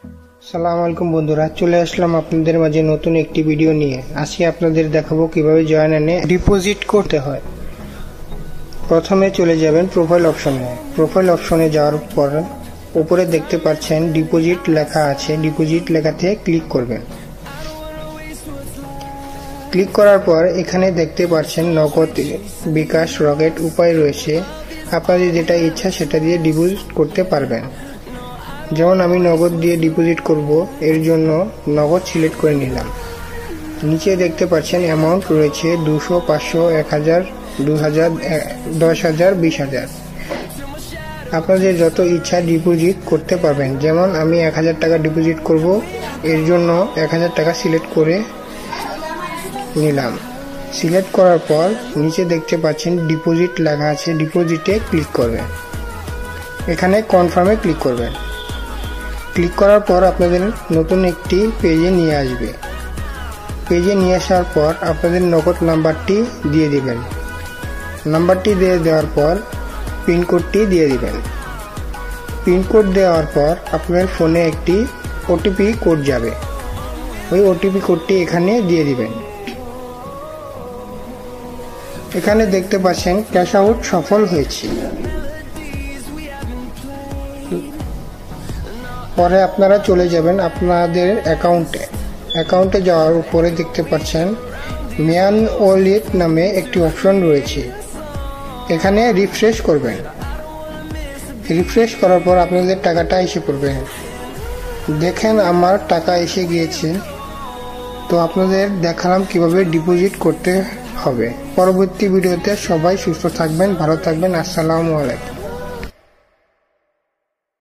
আসসালামু আলাইকুম বন্ধুরা, চলে আসলাম আপনাদের মাঝে নতুন একটি ভিডিও নিয়ে। আজকে আপনাদের দেখাবো কিভাবে জয়নানে ডিপোজিট করতে হয়। প্রথমে চলে যাবেন প্রোফাইল অপশনে। প্রোফাইল অপশনে যাওয়ার পর উপরে দেখতে পাচ্ছেন ডিপোজিট লেখা আছে, ডিপোজিট লেখাতে ক্লিক করবেন। ক্লিক করার পর এখানে দেখতে পাচ্ছেন নগদ, বিকাশ, রকেট উপায় রয়েছে। আপনাদের যেটা ইচ্ছা সেটা দিয়ে ডিপোজিট করতে পারবেন। যেমন আমি নগদ দিয়ে ডিপোজিট করব, এর জন্য নগদ সিলেক্ট করে নিলাম। নিচে দেখতে পাচ্ছেন অ্যামাউন্ট রয়েছে 200, 500, 1000, 2000, 10,000, 20,000। আপনাদের যত ইচ্ছা ডিপোজিট করতে পারবেন। যেমন আমি 1000 টাকা ডিপোজিট করব, এর জন্য 1000 টাকা সিলেক্ট করে নিলাম। সিলেক্ট করার পর নিচে দেখতে পাচ্ছেন ডিপোজিট লেখা আছে, ডিপোজিটে ক্লিক করবেন। এখানে কনফার্মে ক্লিক করবেন। ক্লিক করার পর আপনাদের নতুন একটি পেজে নিয়ে আসবে। পেজে নিয়ে আসার পর আপনাদের নগদ নাম্বারটি দিয়ে দিবেন। নাম্বারটি দিয়ে দেওয়ার পর পিনকোডটি দিয়ে দিবেন। পিনকোড দেওয়ার পর আপনার ফোনে একটি ওটিপি কোড যাবে, ওই ওটিপি কোডটি এখানে দিয়ে দিবেন। এখানে দেখতে পাচ্ছেন ক্যাশ আউট সফল হয়েছে। পরে আপনারা চলে যাবেন আপনাদের অ্যাকাউন্টে যাওয়ার উপরে দেখতে পাচ্ছেন ম্যান ওয়ালেট নামে একটি অপশন রয়েছে। এখানে রিফ্রেশ করবেন। রিফ্রেশ করার পর আপনাদের টাকাটা এসে পড়বে। দেখেন আমার টাকা এসে গিয়েছে। তো আপনাদের দেখালাম কিভাবে ডিপোজিট করতে হবে। পরবর্তী ভিডিওতে সবাই সুস্থ থাকবেন, ভালো থাকবেন। আসসালামু আলাইকুম।